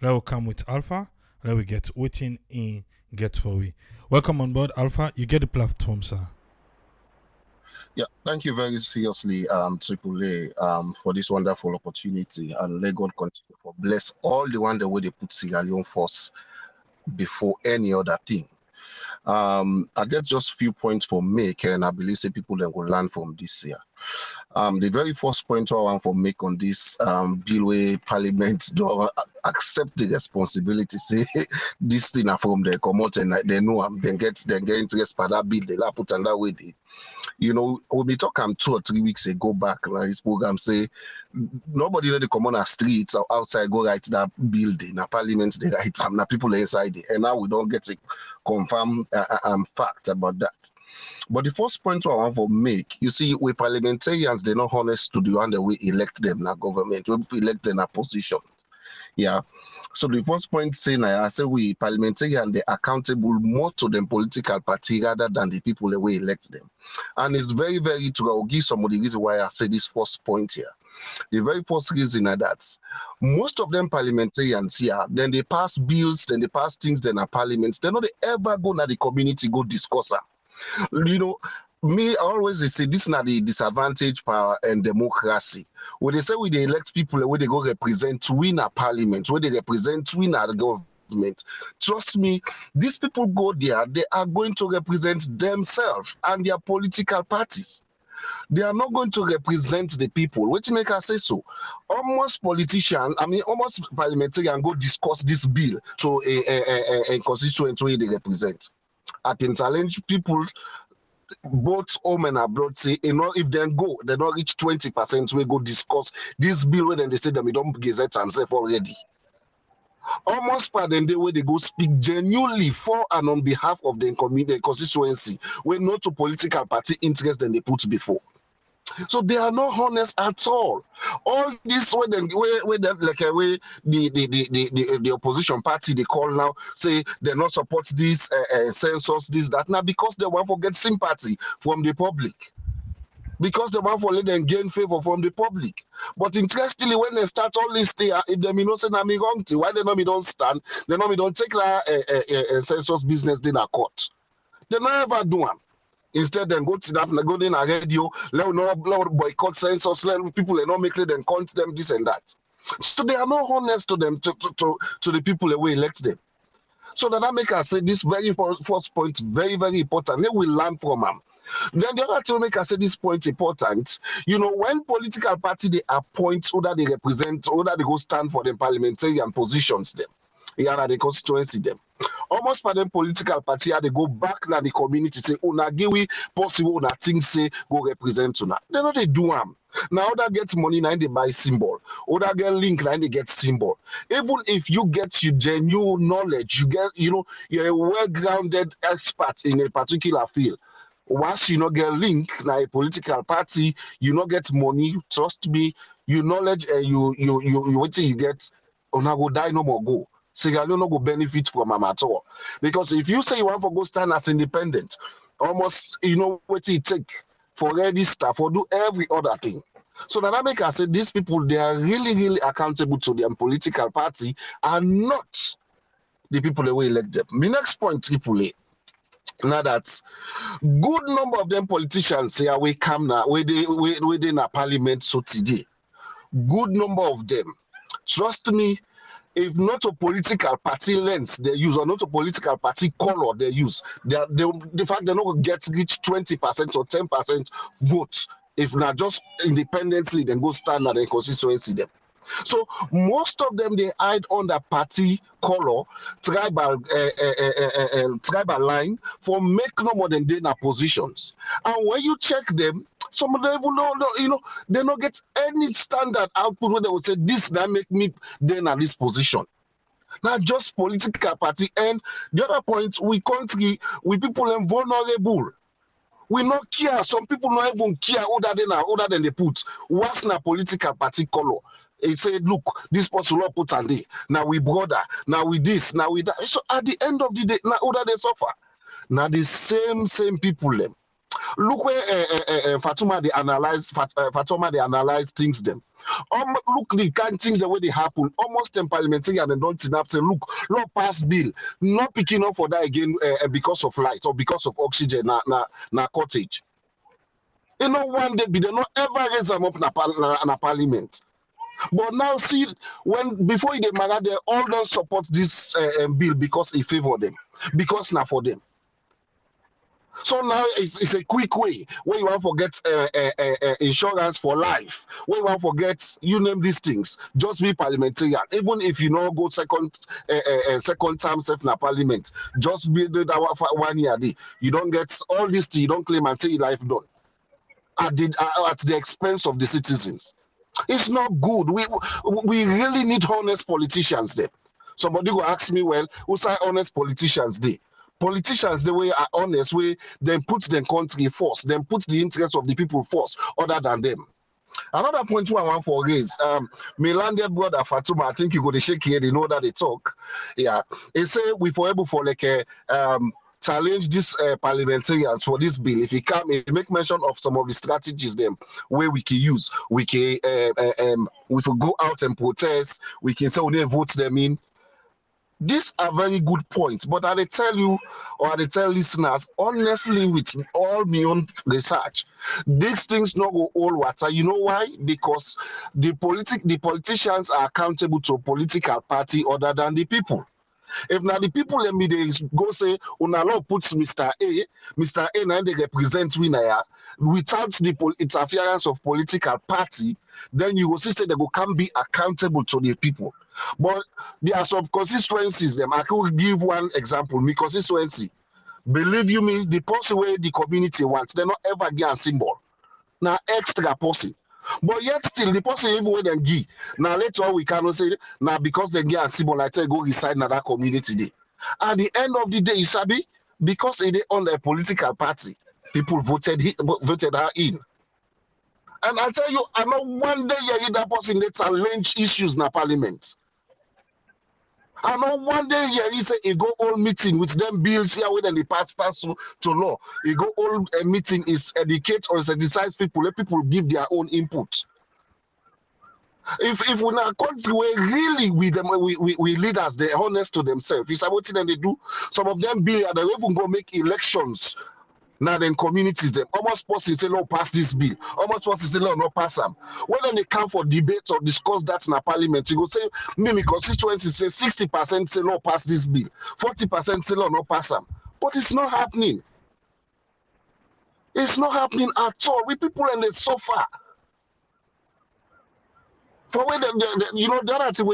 Let we come with Alpha. Let we get waiting in get for we. Welcome on board, Alpha. You get the platform, sir. Yeah, thank you very seriously, Triple A, for this wonderful opportunity, and let God continue for bless all the one the way they put Sierra Leone first before any other thing. I get just few points for make, and I believe say people then will learn from this year. The very first point I want to make on this bill where Parliament don't accept the responsibility, say this thing are from the come out and they know then get interest for that bill, they la put on that way. When we talk 2 or 3 weeks ago back, like this program say nobody let the come on the streets or outside go write that building, a parliament they write some now people inside it, and now we don't get a confirmed fact about that. But the first point I want to make, you see, we parliamentarians, they're not honest to the one that we elect them in our government, we elect them in our position. Yeah. So the first point saying I say we parliamentarian they accountable more to them political party rather than the people that we elect them. And it's very, very true. I'll give some of the reason why I say this first point here. The very first reason is that most of them parliamentarians here, then they pass bills, then they pass things, then a parliament, they're not ever go to the community go discuss them. Me, I always say this is not the disadvantage power and democracy. When they say we they elect people where they go represent to win a parliament, where they represent to win a government. Trust me, these people go there, they are going to represent themselves and their political parties. They are not going to represent the people. What make us say so? Almost parliamentarian go discuss this bill to a constituent where they represent. I can challenge people both home and abroad say, if they don't reach 20%, we go discuss this bill when they say that we don't gazette themselves already. Almost by the way they go speak genuinely for and on behalf of the constituency, when not to political party interest than they put before. So they are not honest at all. All this way the opposition party they call now say they not support this census, this, that. Now because they want to get sympathy from the public. Because they want to let them gain favor from the public. But interestingly, when they start all this thing, if they say na me wrong thing, why they know me don't stand, they know me don't take a census business in a court. They never do them. Instead, then go to that, go in a radio, let boycott census, let people they not make them count them this and that. So they are not honest to them, to the people that we elect them. So that make us say this very first point very, very important. Then we learn from them. Then the other thing make us say this point important. When political party they appoint or that they represent or that they go stand for the parliamentarian positions them. Yeah, the constituency them. Almost for them political party, they go back na the community say, "Una give we possible una things say go represent una." They know they do them. Now that get money, now they buy symbol. Or that get link, now they get symbol. Even if you get your genuine knowledge, you get you're a well-grounded expert in a particular field. Once you not get link, now a political party, you not get money. Trust me, your knowledge and you what you get, una go die no more go. Sierra Leone no go benefit from them at all. Because if you say you want to go stand as independent, almost what it take for register, for do every other thing. So that make us say these people they are really, really accountable to their political party and not the people that will elect them. My next point, Triple A. Now that good number of them politicians say we come now, where they in a parliament so today. Good number of them. Trust me. If not a political party lens they use or not a political party color they use, the fact they're not going to reach 20% or 10% votes if not just independently then go stand at the constituency them. So most of them they hide under party color, tribal line for make no more than their positions. And when you check them, some of them they don't get any standard output where they will say this that make me then at this position. Not just political party. And the other point, we people are vulnerable. We not care. Some people not even care other than they put. What's na political party color? He said, look, this person will put on there. Now we brother, now we this, now we that. So at the end of the day, now other they suffer. Now the same people them. Look where Fatoma they analyze things them. Look the kind things the way they happen. Almost 10 parliamentary and they don't enough say, look, law pass bill, not picking up for that again because of light or because of oxygen na cottage. You know, one day they not ever raise them up na parliament. But now see, when before they marry, they all don't support this bill because it favor them, because now for them. So now it's a quick way where you want to get insurance for life, where you want to get, you name these things, just be parliamentarian. Even if you know go second term safe na parliament, just be that 1 year. You don't get all this thing, you don't claim until your life done at the expense of the citizens. It's not good. We really need honest politicians there. Somebody go ask me, well, who's our honest politicians there? Politicians, the way are honest, way then put the country first, then put the interests of the people first, other than them. Another point I want for raise, my landed brother Fatoma, I think you go to shake here, they know that they talk. Yeah, they say we for able for like a challenge these parliamentarians for this bill. If he come, he make mention of some of the strategies them where we can use. We can go out and protest. We can say we didn't vote them in. These are very good points, but I tell you, or I tell listeners, honestly, with all my own research, these things not go all water. You know why? Because the politicians are accountable to a political party other than the people. If now the people let me they go say, Unalo puts Mr. A now they represent winner without the interference of political party, then you will see say they go can be accountable to the people. But there are some constituencies, them. I could give one example. My constituency, believe you me, the person where the community wants, they not ever get a symbol. Now extra person. But yet still the person even when they give. Now later on we cannot say now because they get a symbol, I tell go reside in that community day. At the end of the day, Isabi, because it is on the political party, people voted her in. And I tell you, I know one day you hear that person they challenge issues in the parliament. I know one day he say he go all meeting with them bills here when they pass to law. He go all meeting is educate or sensitize people. Let people give their own input. If we're not a country where really we leaders they honest to themselves, it's about what they do. Some of them bill they even go make elections. Now then communities them almost possible say no pass this bill, almost possible say no pass them. When they come for debate or discuss that in a parliament, you go say me constituency say 60% say no pass this bill, 40% say no pass them. But it's not happening. It's not happening at all. We people and they suffer. For when you know the other thing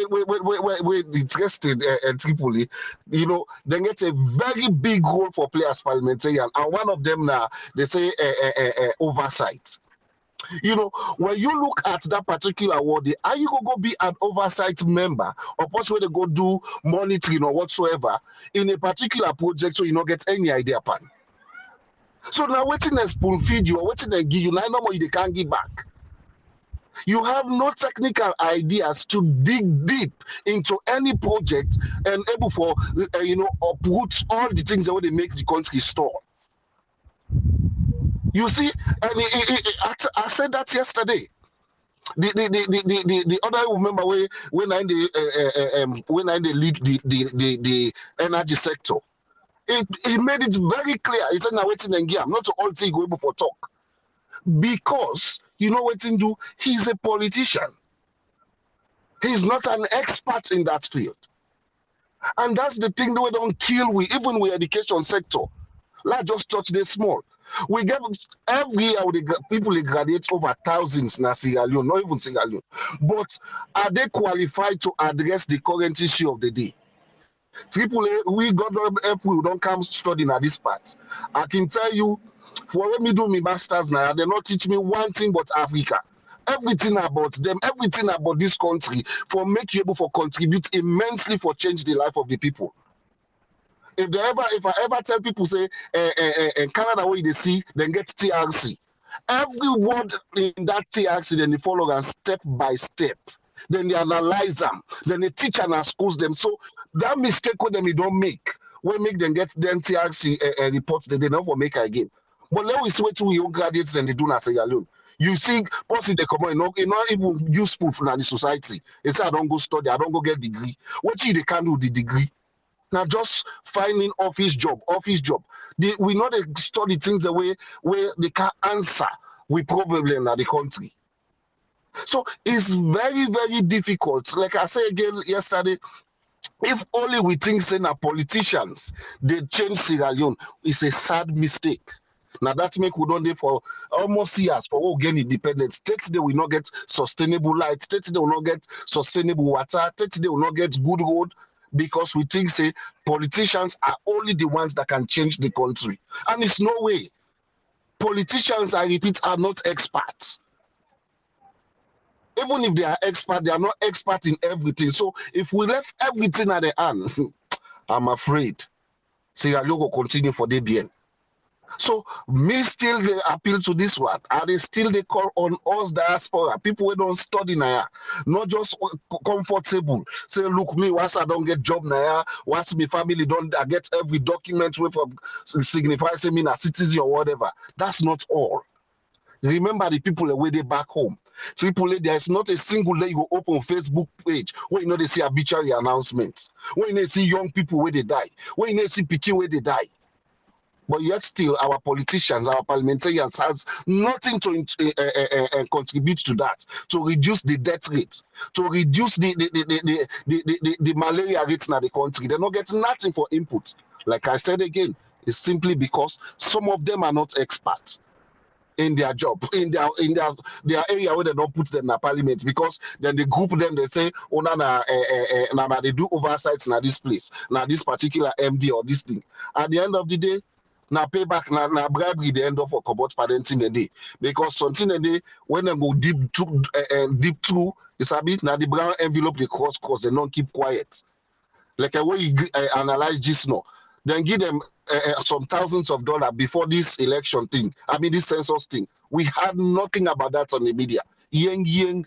we interested in Tripoli, you know, they get a very big role for players parliamentarian, and one of them now they say oversight. You know, when you look at that particular award, are you gonna go be an oversight member or possibly they go do monitoring or whatsoever in a particular project so you don't get any idea pan? So now waiting they spoon feed you or waiting they give you, now no more they can't give back. You have no technical ideas to dig deep into any project and able for uproot all the things that they make the country store. You see, and I said that yesterday. The other remember when I lead the energy sector, it made it very clear. He said, "Now waiting and I'm not all thing go able for talk." Because you know what he do? He's a politician. He's not an expert in that field. And that's the thing that we don't kill we, even with education sector. Let's just touch this small. We get every year the people they graduate over thousands in Sierra Leone, not even Sierra Leone. But are they qualified to address the current issue of the day? AAA, we got help, we don't come studying at this part. I can tell you, for when me do my masters now, they not teach me one thing but Africa. Everything about them, everything about this country, for make you able to contribute immensely for change the life of the people. If I ever tell people say in Canada where they see, then get TRC. Every word in that TRC, then they follow them step by step. Then they analyze them. Then they teach and schools them. So that mistake when them you don't make, when make them get them TRC reports that they never make again. But let we switch to young graduates and they do not say alone. You see, possibly they come on, you not even useful for the society. They say I don't go study, I don't go get degree. What they can do with the degree? Now just finding office job. We know they study things the way where they can answer with problem in the country. So it's very, very difficult. Like I said again yesterday, if only we think saying that politicians they change Sierra Leone, it's a sad mistake. Now that make we don't dey for almost years for we gain independence. States they will not get sustainable light, states they will not get sustainable water, states they will not get good road because we think say politicians are only the ones that can change the country. And it's no way. Politicians, I repeat, are not experts. Even if they are experts, they are not experts in everything. So if we left everything at the hand, I'm afraid Sierra Leone will continue for DBN. So me still they appeal to this one, and they still they call on us diaspora, people who don't study now, not just comfortable. Say, look, me once I don't get job now, once my family don't I get every document with signify say me a citizen or whatever. That's not all. Remember the people away they back home. Triple there is not a single day you go open Facebook page where you know they see obituary announcements, where you know see young people where they die, where you know see pikin where they die. But yet still our politicians, our parliamentarians has nothing to contribute to that, to reduce the death rate, to reduce the malaria rates in the country. They're not getting nothing for input. Like I said again, it's simply because some of them are not experts in their job, in their area where they don't put them in the parliament, because then they group them, they say, oh, nah, they do oversights in this place, now this particular MD or this thing. At the end of the day, now payback, now bribery, they end up for cobot parenting a day. Because something a day, when they go deep through, it's a bit, now the brown envelope, they cross, they don't keep quiet. Like a way you analyze this now. Then give them some thousands of dollars before this election thing. I mean, this census thing. We had nothing about that on the media. Yeng.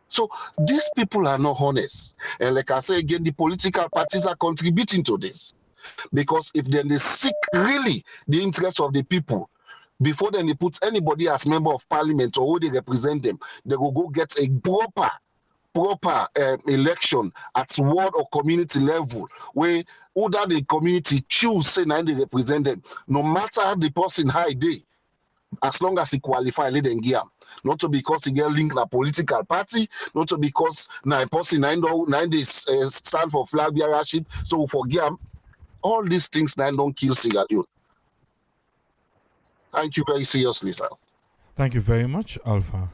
So these people are not honest. And like I say again, the political parties are contributing to this. Because if then they seek really the interests of the people, before then they put anybody as member of parliament or who they represent them, they will go get a proper election at ward or community level where other the community choose say now they represent them, no matter how the person high day, as long as he qualify, let them give him. Not to because he get linked a political party, not to because now a person now they stand for flag bearership, so we forgive him. All these things now don't kill Sierra Leone. Thank you very seriously, sir. Thank you very much, Alpha.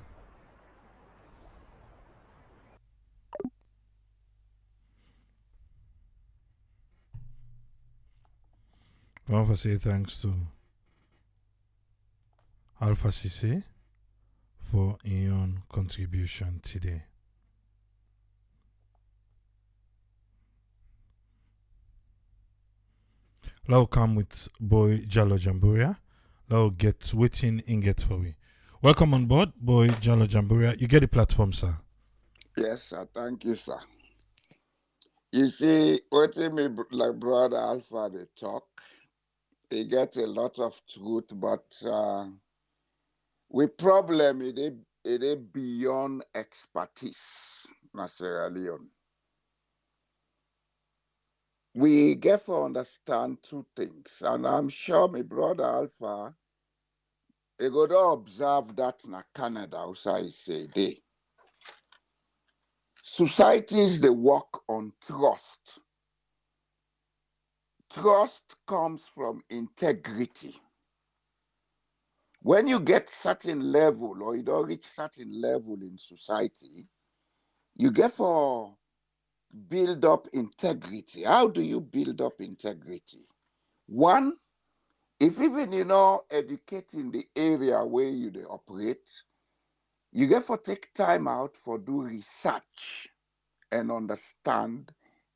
I want to say thanks to Alpha Cisse for your contribution today. Now come with boy Jalo Jamburia. Now get waiting in get for we. Welcome on board, boy Jalo Jamburia. You get the platform, sir. Yes, sir. Thank you, sir. You see, what me like brother Alpha they talk, they get a lot of truth, but with problem it is beyond expertise, na Sierra Leone. We get to understand two things, and I'm sure my brother Alpha, he go to observe that na Canada, outside say they. Societies they work on trust. Trust comes from integrity. When you get certain level or you don't reach certain level in society, you get for build up integrity. How do you build up integrity? One, if even educating the area where you they operate, you get for take time out for do research and understand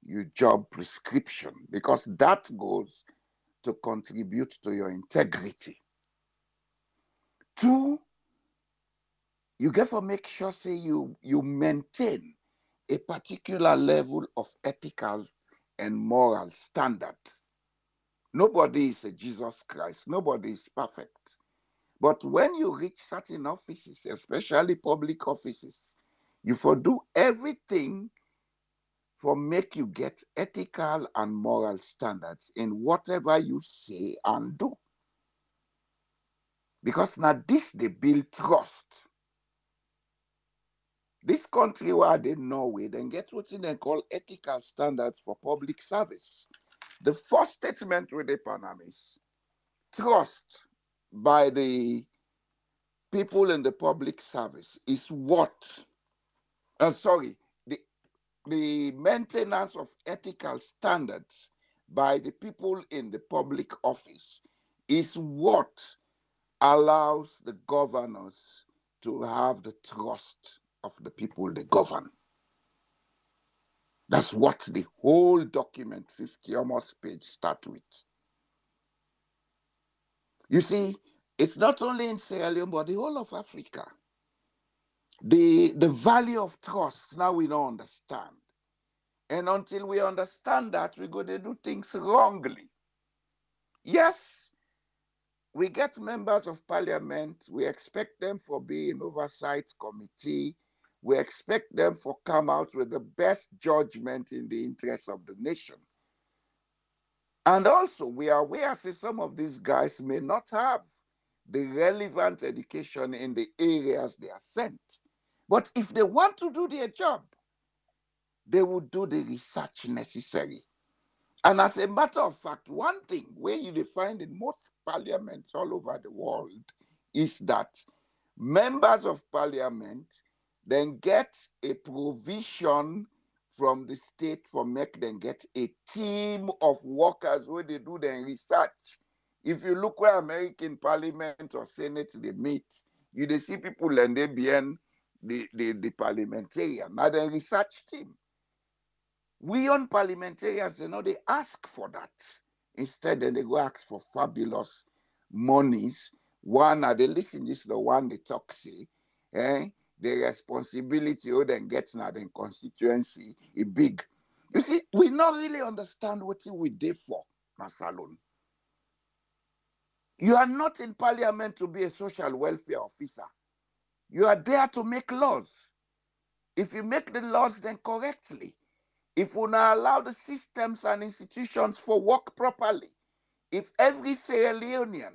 your job prescription, because that goes to contribute to your integrity. Two, you get to make sure say you maintain a particular level of ethical and moral standard. Nobody is a Jesus Christ. Nobody is perfect. But when you reach certain offices, especially public offices, you for do everything for make you get ethical and moral standards in whatever you say and do. Because now this they build trust. This country where they Norway, then get what they call ethical standards for public service. The first statement with the Panamis, trust by the people in the public service is what? Sorry, the maintenance of ethical standards by the people in the public office is what allows the governors to have the trust of the people they govern. That's what the whole document, 50 almost page, start with. You see, it's not only in Sierra Leone, but the whole of Africa. The value of trust, now we don't understand. And until we understand that, we're going to do things wrongly. Yes, we get members of parliament. We expect them for being oversight committee. We expect them for come out with the best judgment in the interest of the nation. And also, we are aware that some of these guys may not have the relevant education in the areas they are sent. But if they want to do their job, they will do the research necessary. And as a matter of fact, one thing where you find in most parliaments all over the world is that members of parliament then get a provision from the state for make them get a team of workers where they do their research. If you look where American parliament or senate they meet, you they see people and they behind the parliamentarian, not the research team. We on parliamentarians, they ask for that. Instead, then they go ask for fabulous monies. One, they listen, this is the one they talk, say, the responsibility who then gets now the constituency is big. You see, we not really understand what we did for, Masalon. You are not in parliament to be a social welfare officer. You are there to make laws. If you make the laws then correctly, if we now allow the systems and institutions for work properly, if every Sierra Leonean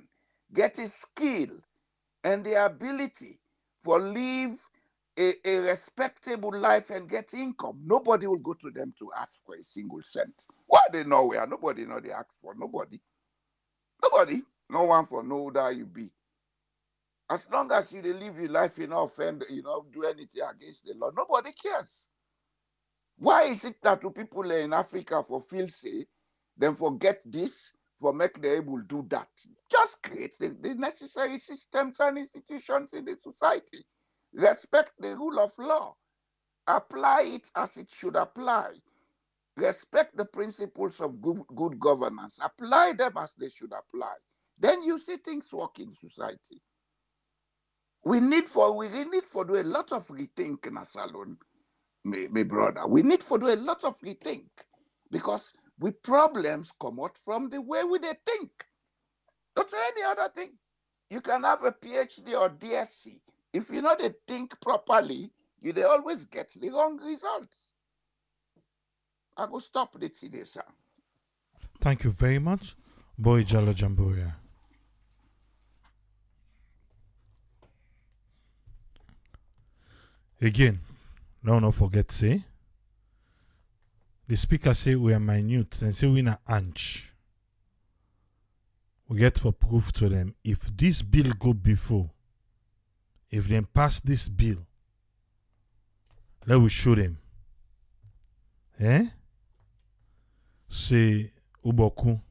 get a skill and the ability for live a respectable life and get income, nobody will go to them to ask for a single cent. Why they know where? Nobody know they ask for. Nobody. No one for know that you be. As long as you live your life, offend, do anything against the law, nobody cares. Why is it that to people in Africa for feel say, then forget this, for make them able to do that? Just create the necessary systems and institutions in the society. Respect the rule of law. Apply it as it should apply. Respect the principles of good governance. Apply them as they should apply. Then you see things work in society. We really need for do a lot of rethink in a salon, my brother. We need for do a lot of rethink because we problems come out from the way we they think. Not any other thing. You can have a PhD or DSc. If you know they think properly, you they always get the wrong results. I go stop the today, sir. Thank you very much, Boy Jalo Jamburia. Again, no forget say. The speaker say we are minute and say we na anch. We get for proof to them. If this bill go before, if they pass this bill, let we show them. Say Uboku.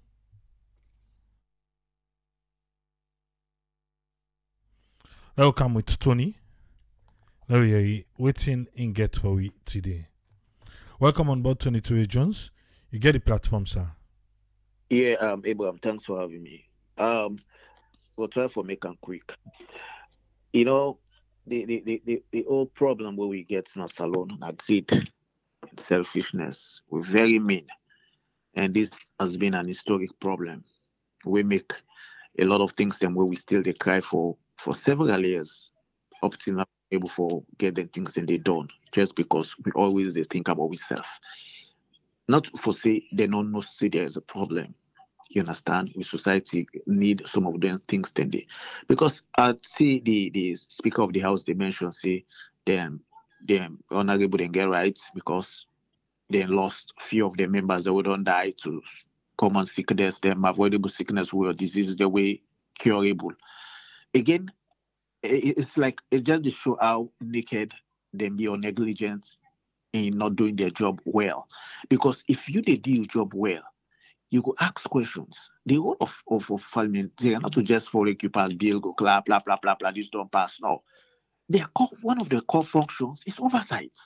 Let we come with Tony. Let we hear waiting in get for we today. Welcome on board 22A Jones. You get the platform, sir. Yeah, Abraham, thanks for having me. We'll try for make them quick. The old problem where we get in a salon and greed and selfishness, we're very mean. And this has been an historic problem we make a lot of things them where we still they cry for several years up till now able for get the things and they done just because we always they think about ourselves. Not for say they don't know say there is a problem. You understand? We society need some of them things then they because I see the speaker of the house they mentioned say them honorable and get rights because they lost few of their members that would don't die to common sickness, them avoidable sickness or diseases the way curable. Again, it's like it just to show how naked they be or negligent in not doing their job well. Because if you did do your job well, you go ask questions. The role of parliament, they are not to just for you pass bill, go clap, blah, blah, blah, blah, this don't pass. No. One of their core functions is oversight.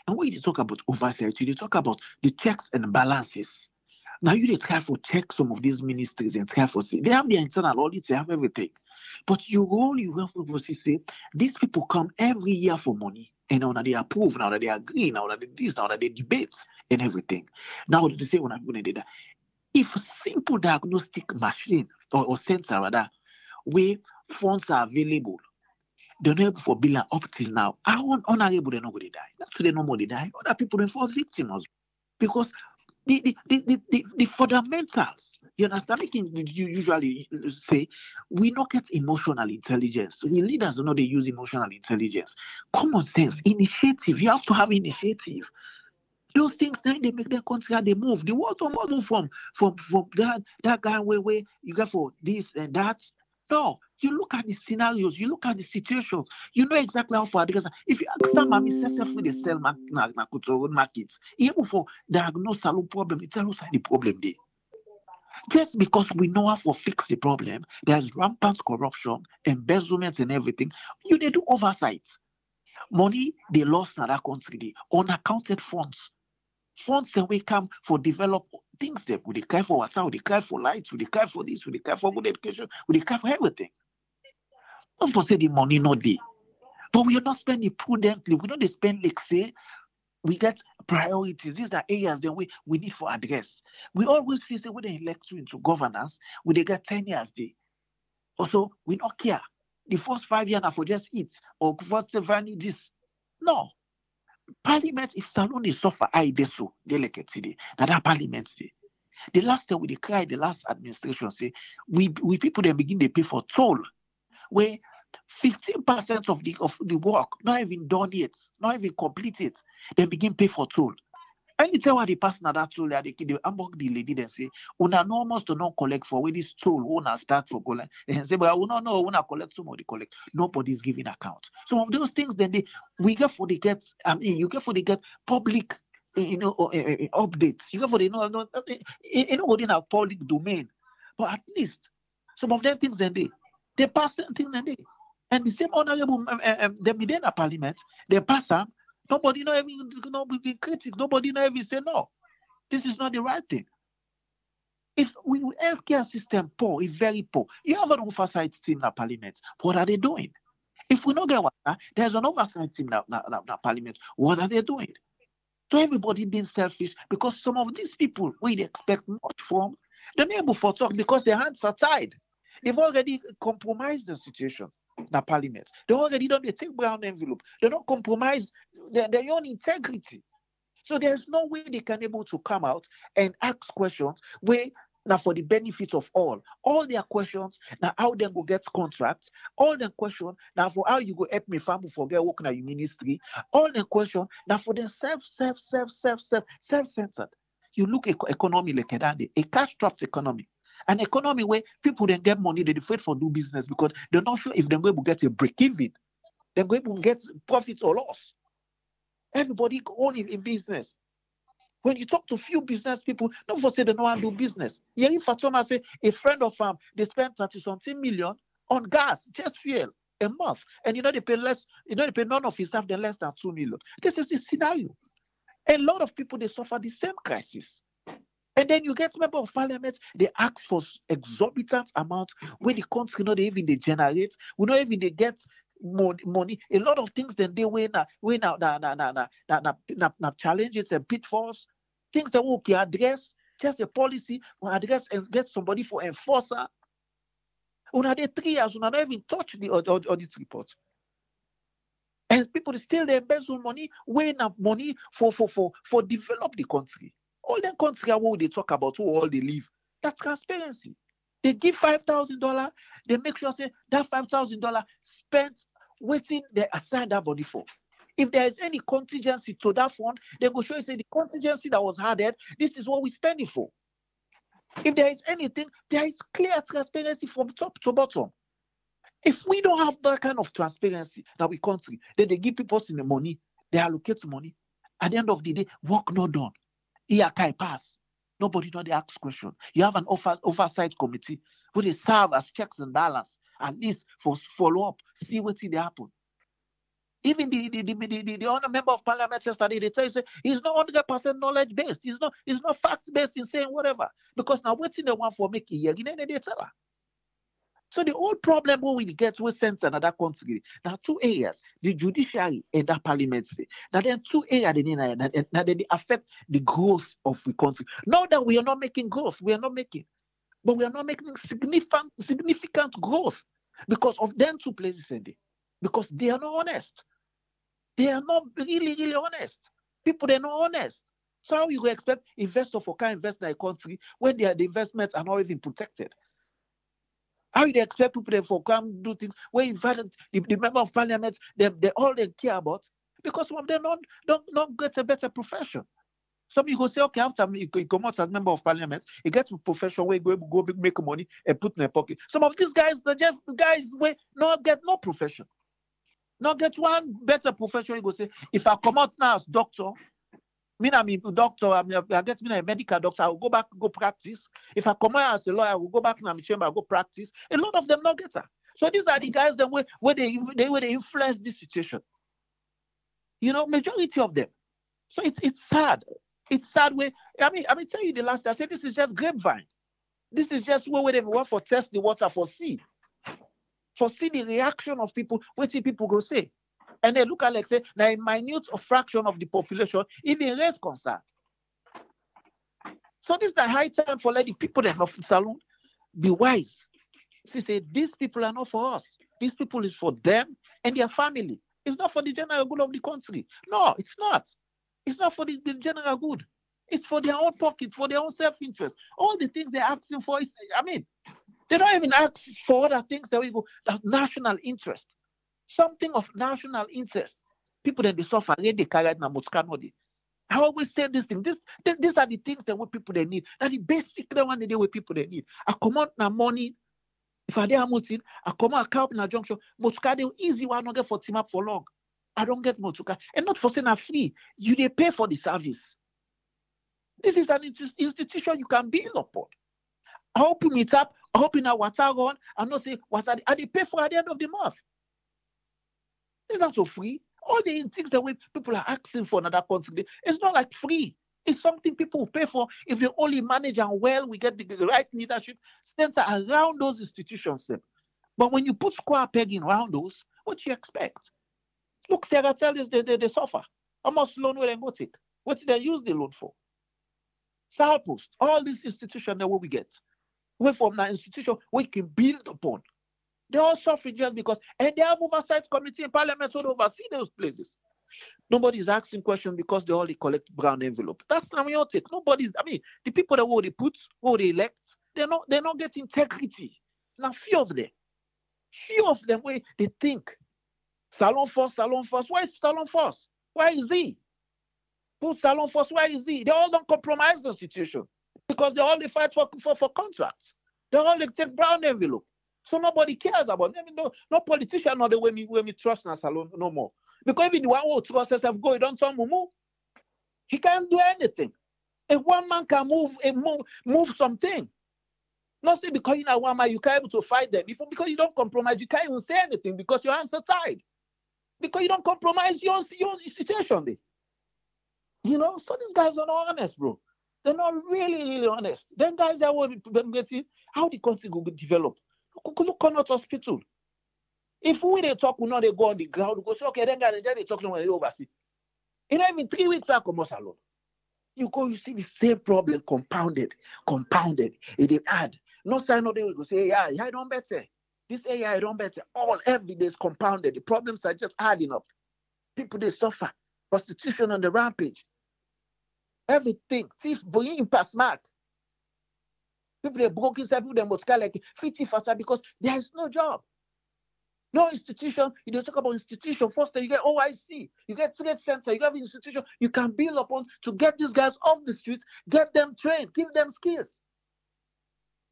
And when you talk about oversight, you talk about the checks and balances. Now you try for check some of these ministries and try for see they have their internal audits, they have everything. But you have to say these people come every year for money. And now that they approve, now that they agree, now that they this, now that they debate and everything. Now they say when I'm going to do that. If a simple diagnostic machine or sensor rather, where funds are available, they're not able for billing up till now. How honorable they're not going to die. That's why they no more they die. Other people they fall victims because the fundamentals. You understand? You usually say we not get emotional intelligence. The leaders do not they use emotional intelligence. Common sense, initiative. You have to have initiative. Those things then they make their country they move. The world don't move from that guy where you go for this and that. No, you look at the scenarios, you look at the situations, you know exactly how far because if you ask them, mommy successfully they sell markets, even for diagnose a problem, it's also the problem there. Just because we know how to fix the problem, there's rampant corruption, embezzlement and everything. You they do oversight. Money they lost in that country, the unaccounted funds. Funds and we come for develop things that we care for water, we care for lights, we care for this, we care for good education, we care for everything. Not for say the money not there. But we are not spending prudently. We don't spend like say we get priorities. These are areas that we need for address. We always feel say when they elect you into governance, we they get 10 years there. Also, we don't care. The first 5 years are for just eat or for value this. No. Parliament, if Salon is suffer, I they so delicate today. That parliament say. The last time we decry, the last administration say, we people they begin they pay for toll, where 15% of the work not even done yet, not even completed, they begin pay for toll. Anytime what the person at that toll, they among the lady they say, una no almost to not collect for where this toll una start for collect. And say, but I will not know when I collect somebody collect. Nobody's giving account. Some of those things then we get for the get. I mean, you get for the get public, updates. You get for the within our public domain. But at least some of them things then they pass things then and the same honorable them within a parliament they pass them. Nobody not even be critic. Nobody not even say no. This is not the right thing. If we healthcare system poor, is very poor. You have an oversight team in the parliament. What are they doing? If we don't get water, there's an oversight team in the parliament. What are they doing? So everybody being selfish because some of these people we expect much from, they're not able to talk because their hands are tied. They've already compromised the situation. The parliament. They already don't they take brown envelope. They don't compromise their own integrity. So there's no way they can able to come out and ask questions where now for the benefit of all. All their questions now how they go get contracts. All their questions now for how you go help me family forget working at your ministry. All their questions now for them self-centered. You look at economy like a cash-strapped economy. An economy where people then get money, they afraid for do business because they're not sure if they're going to get a break even. They're going to get profit or loss. Everybody all in business. When you talk to few business people, don't for say they know how to do business. Yeah, if Fatoma say a friend of they spend 30-something million on gas, just fuel a month, and they pay less, they pay none of his staff than less than 2 million. This is the scenario. A lot of people they suffer the same crisis. And then you get member of parliament, they ask for exorbitant amounts when the country not even they generate, we not even they get money. A lot of things then they win now challenges and pitfalls, things that we can address. just a policy or address and get somebody for enforcer. Una dey 3 years, una not even touch the audit report. And people still they embezzle money, weighing up money for develop the country. All the country what they talk about, who all they live. That's transparency. They give $5,000, they make sure say that $5,000 spent waiting they assign that body for. If there is any contingency to that fund, they go show you say the contingency that was added, this is what we spend it for. If there is anything, there is clear transparency from top to bottom. If we don't have that kind of transparency that we country, then they give people the money, they allocate money. At the end of the day, work not done. Iakai pass. Nobody know they ask question. You have an oversight committee where they serve as checks and balance, at least for follow up, see what they happen. Even the other member of parliament yesterday, they tell you say he's not 100% knowledge based. He's not fact based in saying whatever. Because now what's in the one for making here? They tell her. So the whole problem when we get to sense another country, now 2 areas, the judiciary and the parliamentary. Now then 2 areas that they affect the growth of the country. Not that we are not making growth, we are not making, but we are not making significant growth because of them 2 places in there. Because they are not honest. They are not really honest. People, they're not honest. So how you expect investors for can invest in a country when the investments are not even protected? How you expect people to for come do things where the member of parliament they all they care about because some of them don't get a better profession. Some you go say okay after you come out as member of parliament, you get to profession where you go make money and put in their pocket. Some of these guys they're just guys where not get no profession, not get one better profession. You go say if I come out now as doctor. I mean, doctor, I get me a medical doctor, I will go back, go practice. If I come out as a lawyer, I will go back in my chamber, I'll go practice. A lot of them not get her. So these are the guys that where they influence this situation. You know, majority of them. So it's sad. It's sad way. I mean, tell you the last time, I said this is just grapevine. This is just where they want for test the water for see the reaction of people, what people go say. And they look at like say, now a minute fraction of the population even raise concern. So this is the high time for letting people that have salon be wise. She say these people are not for us. These people is for them and their family. It's not for the general good of the country. No, it's not. It's not for the general good. It's for their own pocket, for their own self-interest. All the things they're asking for is, I mean, they don't even ask for other things that we go, that's national interest. Something of national interest. People that they suffer, they carry it now. I always say this thing. These are the things that what people they need. That the basic the one they what people they need. I come out now money. If I dare multi, I come out account in a junction. Motuka they easy one not get for team up for long. I don't get motuka. And not for saying a free. You they pay for the service. This is an institution you can build upon. I open it up, I open a water run, and not say what are they pay for at the end of the month. It's not so free. All the things that people are asking for in another country, it's not like free. It's something people will pay for. If they only manage and well, we get the right leadership center around those institutions. Then. But when you put square pegging around those, what do you expect? Look, Sarah tell us they suffer. How much loan will they go take? What did they use the loan for? Post, all these institutions that we get. We from that institution we can build upon. They're all suffering just because, and they have oversight committee in parliament to oversee those places. Nobody's asking questions because they only collect brown envelope. That's not your take. Nobody's, I mean, the people that will they put, who they elect, they're not getting integrity. Now, few of them, where they think, Salon Force. Why is Salon Force? Why is he? Put Salon Force, why is he? They all don't compromise the situation because they all they fight for contracts. They all they take brown envelope. So nobody cares about them. No politician know the way me trust na Salon no more. Because even the one who trust himself go, he don't tell Mumu. He can't do anything. If one man can move something. Not say because you know one man you can't able to fight them. Because you don't compromise, you can't even say anything because your hands are tied. Because you don't compromise your situation there. You know, so these guys are not honest, bro. They're not really honest. Them guys are getting how the country will develop. Look on hospital. If we they talk, we know they go on the ground, we go say, okay, then guys they talk when they oversee. You know, even 3 weeks I come out alone. You go, you see the same problem compounded. It dey add. No sign no they will go say AI don't better. This AI don't better. All every day is compounded. The problems are just adding up. People they suffer. Prostitution on the rampage. Everything. Thief bringing past mark. People they broke inside people they must like 50 faster because there is no job. No institution. You don't talk about institution. First, you get OIC, you get trade center, you have institution you can build upon to get these guys off the streets, get them trained, give them skills,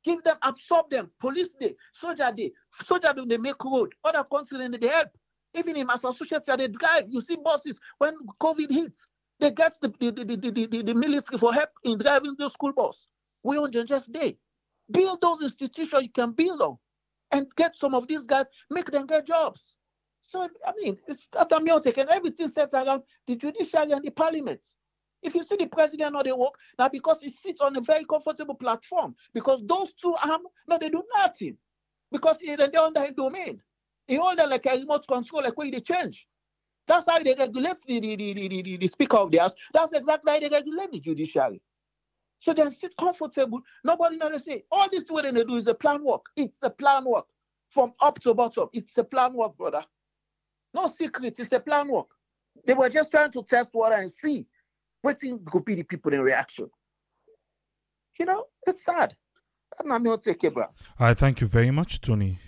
give them, absorb them. Police day, soldier day, they make road. Other countries they help. Even in Massachusetts, they drive. You see buses when COVID hits, they get the military for help in driving the school bus. We on just day. Build those institutions you can build on. And get some of these guys, make them get jobs. So, I mean, it's automatic and everything sets around the judiciary and the parliament. If you see the president or they work, now because he sits on a very comfortable platform, because those two arms, no, they do nothing. Because they're under his domain. He hold them like a remote control, like where they change. That's how they regulate the Speaker of the House. That's exactly how they regulate the judiciary. So they sit comfortable. Nobody knows they say, all this what they do is a plan work. It's a plan work. From up to bottom. It's a plan work, brother. No secret. It's a plan work. They were just trying to test water and see what thing could be the people in reaction. You know, it's sad. I'm not going to take it, bro. I thank you very much, Tony.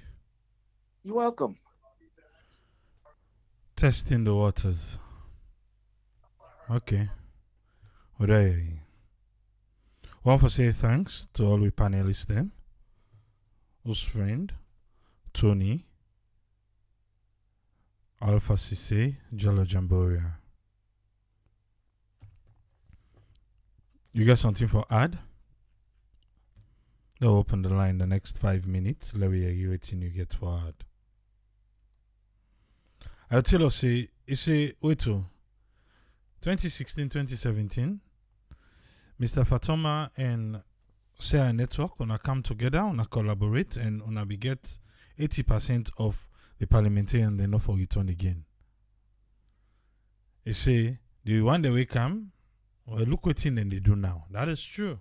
You're welcome. Testing the waters. Okay. Hooray. Want to say thanks to all we panelists then. Whose friend, Tony, Alpha Cisse, Jalo Jamboria. You got something for add? They'll open the line the next 5 minutes. Let me hear you waiting you get for add. I'll tell you, wait to 2016, 2017. Mr. Fatoma and Sarah Network wanna come together, wanna collaborate, and wanna be get 80% of the parliamentary and then not for return again. They say, do you want the way come? Well, look what thing they do now. That is true.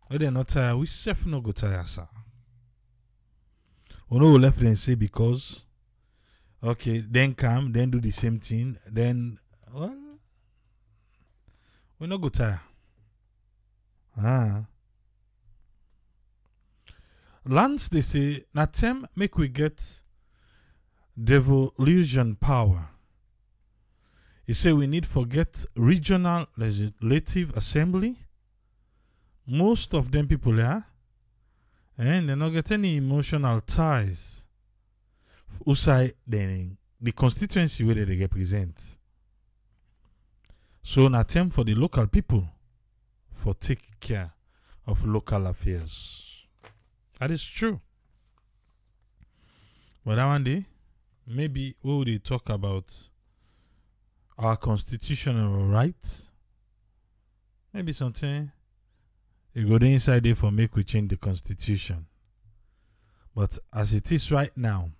When they're not tired, we self no go tired, sir. We know we left them say because okay, then come, then do the same thing, then well. We no go tire. Lance, they say, na tem make we get devolution power. He say we need forget regional legislative assembly. Most of them people here, and they not get any emotional ties. Usai the constituency where they represent. So an attempt for the local people for taking care of local affairs. That is true. But that one day, maybe we will talk about our constitutional rights. Maybe something you go inside there for make we change the constitution. But as it is right now,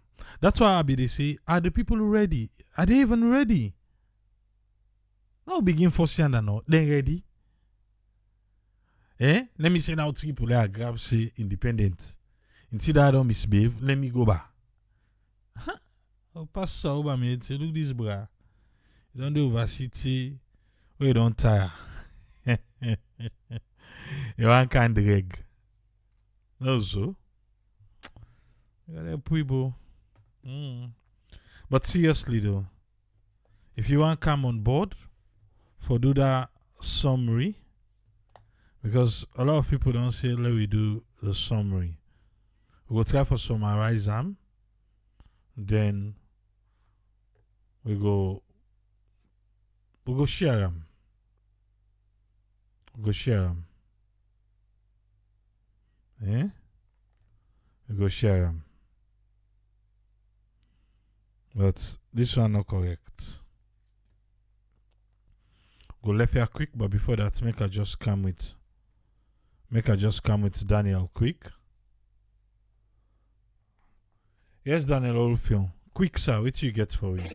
that's why I be they say, are the people ready? Are they even ready? Now begin forcing and now. They ready? Let me say now to people that grab say independent. Until I don't misbehave, let me go back. Oh, pass so over me. Look this bra. You don't do overcity. We don't tire. You want kind drag. No so. You gotta people. But seriously though, if you want to come on board for do that summary, because a lot of people don't say let me do the summary. We'll try for summarize them, then we go share them. We go share them. We go share them. But this one not correct. Go left here quick, but before that, make I just come with Daniel quick. Yes, Daniel Olfion. Quick, sir, what you get for me?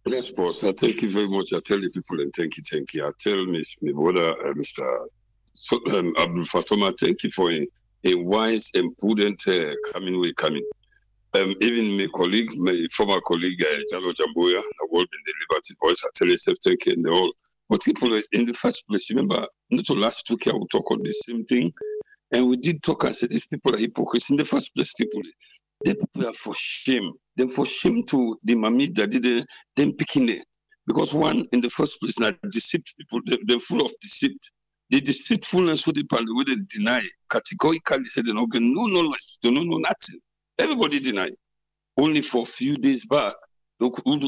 Yes, boss. I thank you very much. I tell the people and thank you. I tell my brother, Mr. Abdul Fatoma, thank you for a wise and prudent coming. Even my colleague, my former colleague, Jalo Jamboya, I worked in the Liberty Boys, I tell you, thank you and all. But people, in the first place, remember, not last week I will talk on the same thing. And we did talk and said these people are hypocrites. In the first place, people are for shame. They're for shame to the mammy that did them picking it. Because one, in the first place, now deceit people, they're full of deceit. The deceitfulness with they deny, categorically say they don't get no knowledge, they don't know nothing. Everybody deny. Only for a few days back, look what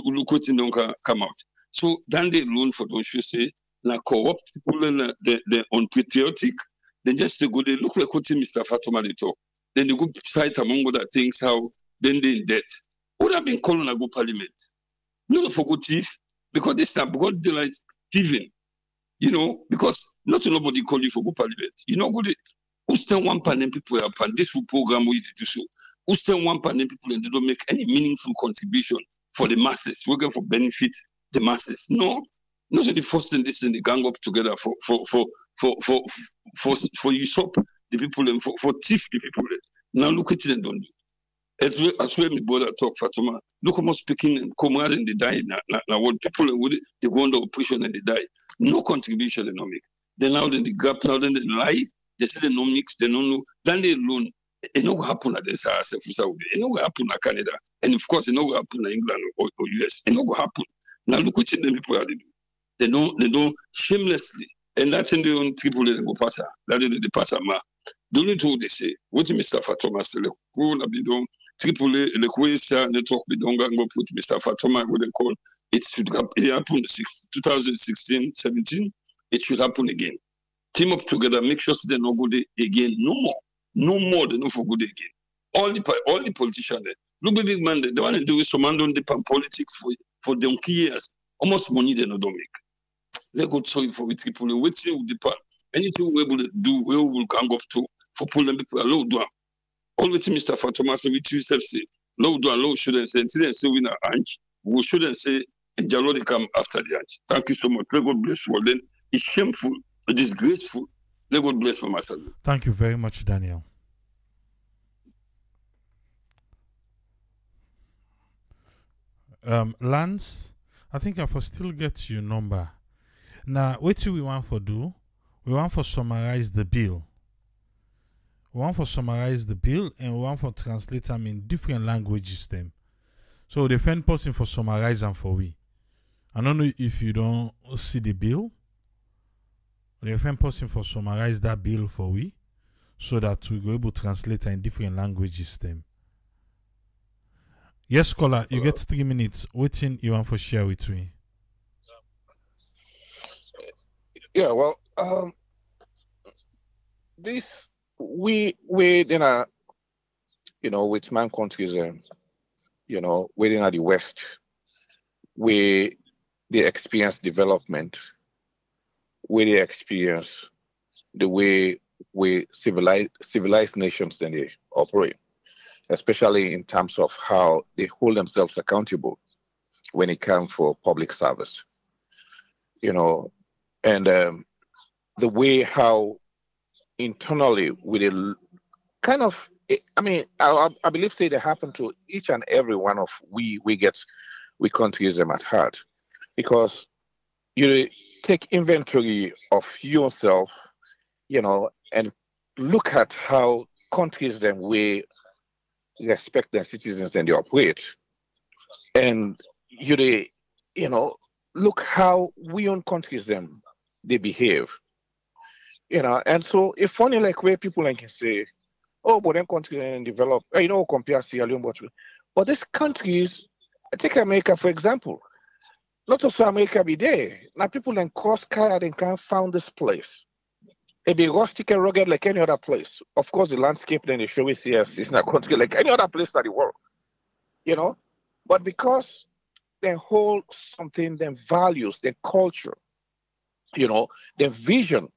don't come out. So then they alone for don't you say, like corrupt people and they're unpatriotic. Then just they go, they look like what Mr. Fatoma they talk. Then they go cite among other things how then they in debt. Would have been calling a go parliament. Not for good thief, because this time because they like thieving. You know, because not nobody call you for go parliament. You know, good who stand one panel people up and this will program we do so. Who stand one panel people and they don't make any meaningful contribution for the masses. We're going for benefit the masses. No, not the first and this and they gang up together for usurp the people and for thief the people. Now look at it and don't do. As well, my brother talk Fatoma. Look how much speaking and comrade and they die now. What people they go under oppression and they die. No contribution they don't make. Then now then the gap now then they lie. They say they no mix. They don't know. Then they alone. It no happen at this house. It no happen at Canada. And of course it no happen at England or US. It no happen. Now look what the people are do. They don't shamelessly. And that's in the own Tripoli and go pass. That is the pass ma. The only thing they say, what Mr. Fatoma say, go na be done. Tripoli, the Croatia network be done. Go put Mr. Fatoma what they call. It should happen 2016, 17. It should happen again. Team up together, make sure they not go there again. No more. They not for good again. All the politicians there. Look the big man, the one that do is some man don't depend politics for donkey years. Almost money they not don't make. Let go sorry for with people. Waiting will depend. Anything we're able to do, we will gang up to for pulling people low down. Always Mr. Fatoma so we choose say low down, low shouldn't say until say we not anch. We shouldn't say and Jalo they come after the anch. Thank you so much. Let God bless you. Well, then it's shameful, disgraceful. Let God bless for myself. Thank you very much, Daniel. Lance, I think I for still get your number. Now, what do we want for do? We want for summarize the bill. We want for summarize the bill and we want for translate them in different languages them. So the friend person for summarize them for we. I don't know if you don't see the bill. The friend person for summarize that bill for we so that we go able to translate in different languages them. Yes, caller, you get 3 minutes. Waiting you want for share with me. Yeah, well, this we in a with man countries within at the West, we they experience development, we they experience the way we civilized nations then they operate, especially in terms of how they hold themselves accountable when it comes for public service. And the way how internally with a kind of, I believe say they happen to each and every one of we countries them at heart, because you take inventory of yourself, and look at how countries them we respect their citizens and they operate, and look how we own countries them they behave, and so it's funny like where people like can say, oh, but then countries and develop, compare Sierra Leone, but these countries, take America for example, not also America be there. Now people then cross car and can't find this place. It be rustic and rugged like any other place. Of course, the landscape then they show we see us is not country like any other place in the world, but because they hold something, their values, their culture, their vision,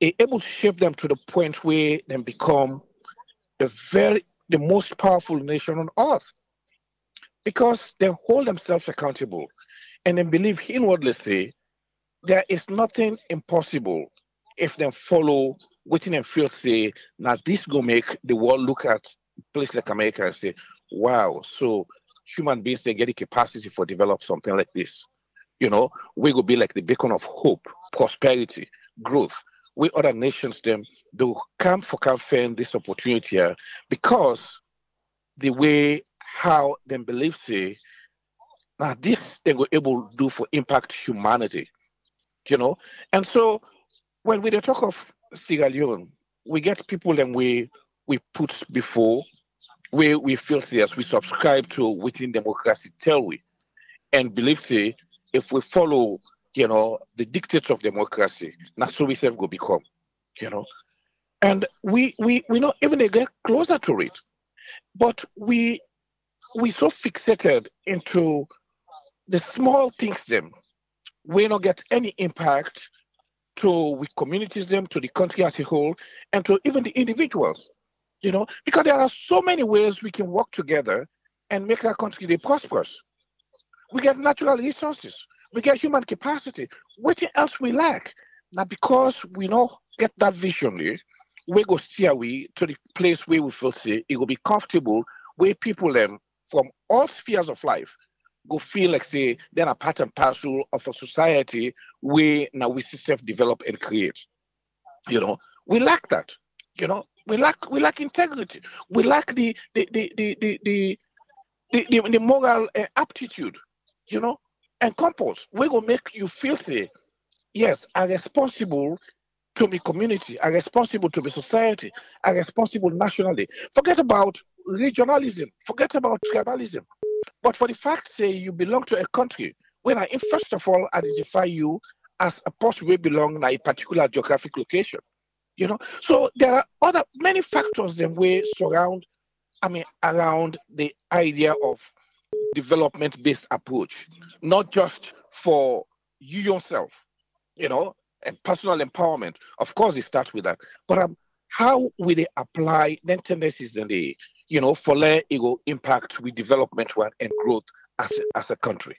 it able to shape them to the point where they become the most powerful nation on earth. because they hold themselves accountable and then believe inwardly say there is nothing impossible if they follow waiting and feel say now this go make the world look at place like America and say, wow, so human beings they get the capacity for develop something like this. You know, we will be like the beacon of hope, prosperity, growth. We other nations them do come for find this opportunity here because the way how them believe say now this they were able to do for impact humanity, you know. And so when we dey talk of Sierra Leone, we get people and we put before where we feel serious, we subscribe to within democracy tell we and believe say if we follow, you know, the dictates of democracy, that's so we self go become, you know. And we not even they get closer to it. But we so fixated into the small things them we not get any impact to we communities them, to the country as a whole, and to even the individuals, you know, because there are so many ways we can work together and make that country they prosperous. We get natural resources, we get human capacity. What else we lack? Now because we don't get that vision, we go steer we to the place where we feel say it will be comfortable, where people from all spheres of life go feel like say they're a part and parcel of a society where now we see self-develop and create. You know, we lack that. You know, we lack integrity. We lack the moral aptitude. You know, and compass. We gonna make you feel say yes, I'm responsible to my community, are responsible to my society, are responsible nationally. Forget about regionalism, forget about tribalism. But for the fact say you belong to a country, when I first of all identify you as a person who belong in a particular geographic location, you know. So there are other many factors that we surround, around the idea of development-based approach, not just for you yourself, you know, and personal empowerment. Of course, it starts with that. But how will they apply then tendencies and the, you know, for let it will impact with development one and growth as a country?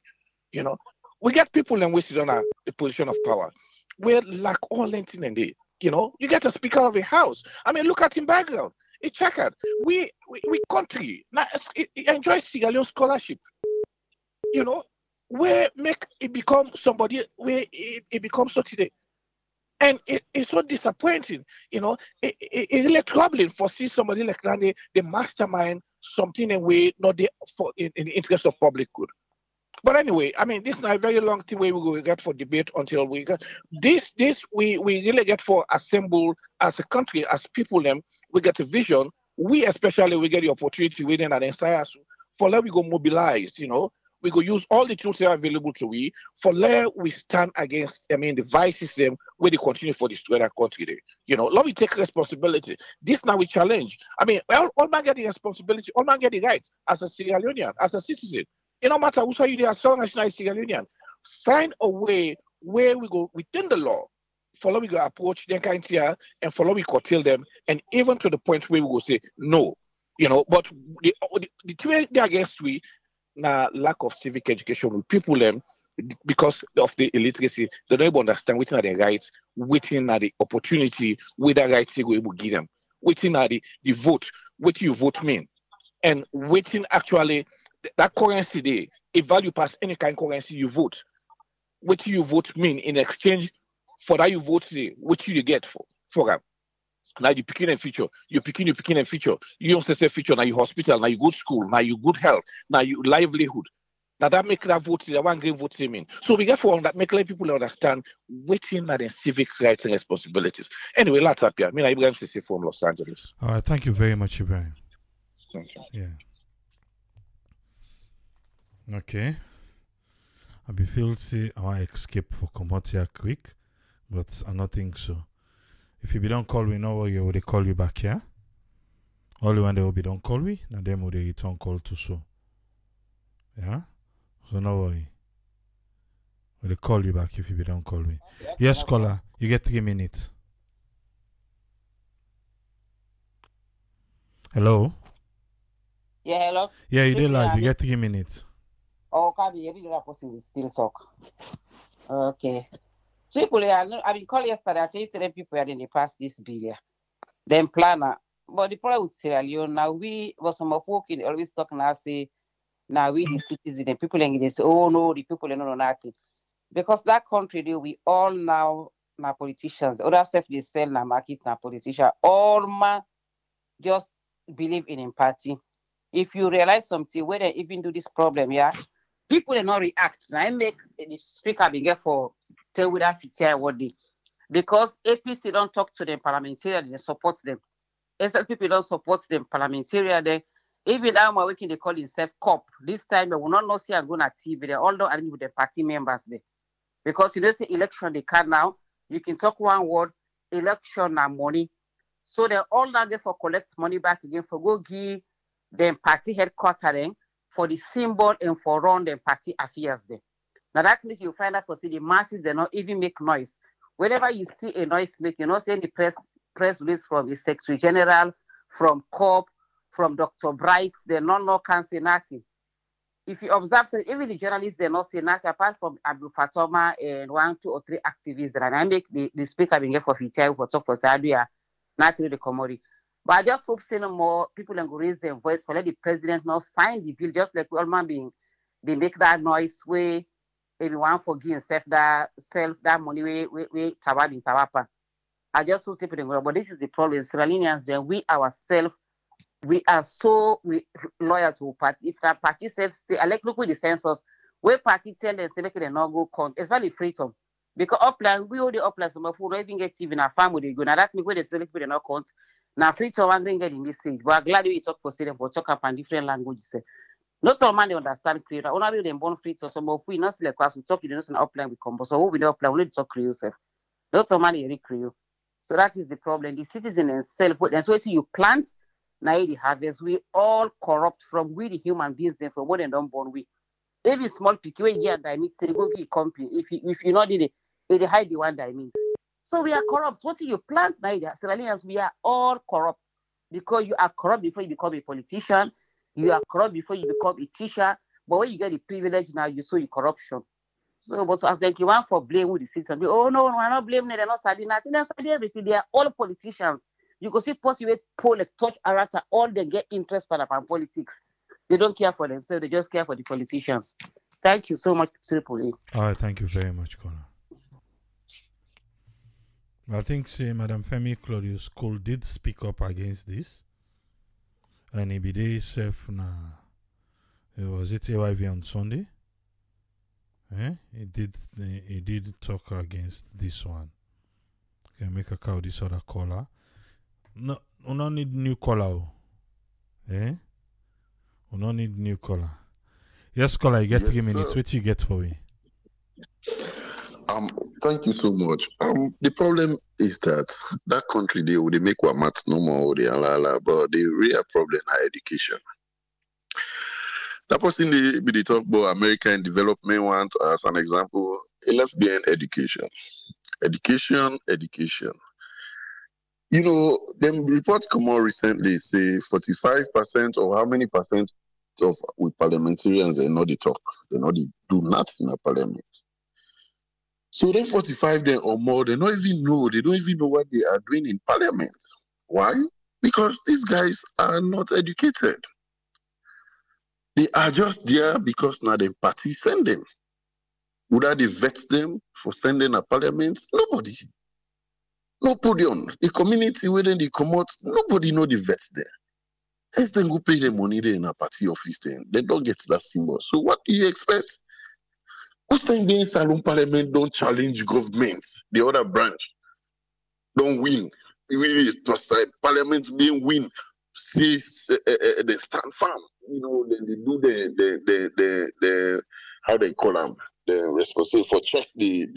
You know, we get people and we sit on the position of power. We lack all anything and they, you know, you get a speaker of a house. Look at him background. It's checkered. We country now enjoy Sierra Leone scholarship. You know, where make it become somebody where it becomes so today. And it's so disappointing, you know. It's really troubling for see somebody like that, they mastermind something in way not the for in the interest of public good. But anyway, this is not a very long thing where we will get for debate until we get this we really get for assemble as a country, as people them, we get a vision. We especially we get the opportunity within an entire for let we go mobilized, you know. We go use all the tools that are available to we for let we stand against the vice system where they continue for destroy that country there. You know, let me take responsibility. This now we challenge. All man get the responsibility, all man get the right as a Sierra Leonean, as a citizen. It no matter who say you there as long as you are Sierra Leonean. Find a way where we go within the law, follow we go approach them kind here and follow we curtail them, and even to the point where we go say no. You know, but the two they against we now lack of civic education with people them because of the illiteracy, they don't even understand waiting at the rights, waiting at the opportunity, with the rights they will give them, waiting at the vote, what you vote mean, and waiting actually that currency there, a value past any kind of currency you vote, what you vote mean in exchange for that you vote say, what you get for them. Now you picking a future, you picking a future, you don't say future, now you hospital, now you good school, now you good health, now you livelihood. Now that make that vote, that one great vote mean. So we get for that make let people understand waiting at the civic rights and responsibilities. Anyway, let's up here. Ibrahim Sisi from Los Angeles. All right, thank you very much, Ibrahim. Thank you. Yeah. Okay. I be feel say our escape for Commotia quick, but I don't think so. If you be don't call we know you will they call you back here. Only when they will be don't call we, now them will they return call to so. Yeah? So no worry. Will they call you back if you be don't call me. Yes, caller, you get 3 minutes. Hello? Yeah, hello. Yeah, you did People live. are You get 3 minutes. oh, can be the person will still talk. Okay. People are I mean call yesterday. I changed the people are in the past this bill. Yeah. Then planner. But the problem with Sierra Leone now we was some of working always talking now say now we the citizens the people and they say, oh no, the people are not nothing. Because that country there we all now politicians. Other self they sell now market now politician. All man just believe in empathy. If you realize something where they even do this problem, yeah, people will not react. Now I make the speaker be get for tell with that feature what they because APC don't talk to them parliamentarian, they support them. SLPP don't support them parliamentarian, they even now my working they call himself COP. This time they will not know see and go on TV. They all don't arrange with the party members there. Because you know say election they can now, you can talk one word, election and money. So they all now get for collect money back again for go give them party headquarters then for the symbol and for run them party affairs then. Now that make you find out for see the masses they not even make noise. Whenever you see a noise make, you know say the press release from the Secretary General, from COP, from Dr. Bright, they not can say nothing. If you observe, so even the journalists they not say nothing apart from Abdul Fatoma and 1, 2 or 3 activists that I make the speaker being for future for talk for Sadia, not really the commodity. But I just hope saying more people and go raise their voice for let the president not sign the bill, just like all man being they make that noise way everyone forgive self that money we tabab in tabapa. I just hope people go, but this is the problem. Sierra Leoneans, then we ourselves we are so loyal to party. If that party says, say, I like look with the census, where party tell them say make them not go count, especially freedom. Because upline, we all the upline some of who don't even get TV in our family they go. Now that means where they select with not count. Now freedom and then get in this stage. But I'm glad we talk for them but talk up in different languages. Not all man they understand Creole. Only them born free to some of we not select class we talk in the upline we come. But so who we the upline we need to talk Creole self. Not all man they read Creole. So that is the problem. The citizen themselves, that's what you plant, now the harvest. We all corrupt from we the human beings and from what they don't born we. Every small pick where you that means say go get company. If you not did it hide the one that means. So we are corrupt. What you plant now the Sierra Leoneans, we are all corrupt. Because you are corrupt before you become a politician, you are corrupt before you become a teacher, but when you get the privilege now, you show your corruption. So, but as they want for blame with the citizens, oh no, we're not blaming them, they're not sabi nothing, they're sabi everything. They are all politicians. You can see possibly poll a touch arata, all they get interest in politics. They don't care for themselves, they just care for the politicians. Thank you so much, Triple A. All right, thank you very much, Colin. I think say Madam Femi Claudius Cole did speak up against this. And he be there self na was it AYV on Sunday? He did talk against this one. Okay, make a call this other caller. No, we don't need new caller. We don't need new caller. Yes, caller, you get 3 minutes. What you get for me? Thank you so much. The problem is that country they make one math no more but the real problem is education. That person they talk about American development want as an example. It left behind education. Education. You know, them reports come out recently say 45% or how many percent of with parliamentarians they know they talk. They know they do nothing in the parliament. So then 45 then or more, they don't even know what they are doing in parliament. Why? Because these guys are not educated. They are just there because now the party send them. Would they vet them for sending a parliament? Nobody. Nobody on the community where they come out, nobody know the vets there. As then go pay the money there in a party office then. They don't get that symbol. So what do you expect? What time the Salon Parliament don't challenge government, the other branch don't win. Really, Parliament being win, says they stand firm. You know, then they do the how they call them, the responsible for check the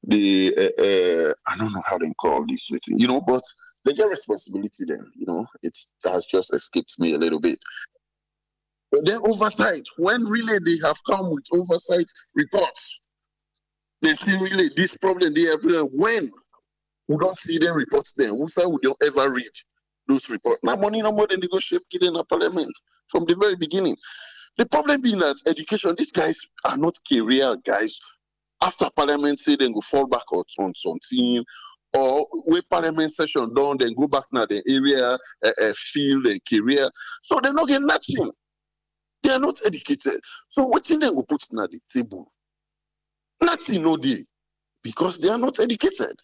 I don't know how they call this thing, you know, but they get responsibility then, you know. It has just escaped me a little bit. But then oversight, when really they have come with oversight reports, they see really this problem they have. When we don't see them reports, then we say we don't ever read those reports. Now money no more than negotiate in a parliament from the very beginning. The problem being that education, these guys are not career guys. After parliament say then go fall back on something, or when parliament session done, then go back now the area, field and career. So they're not getting nothing. They are not educated. So what thing they go put at the table? Nothing no day. Because they are not educated.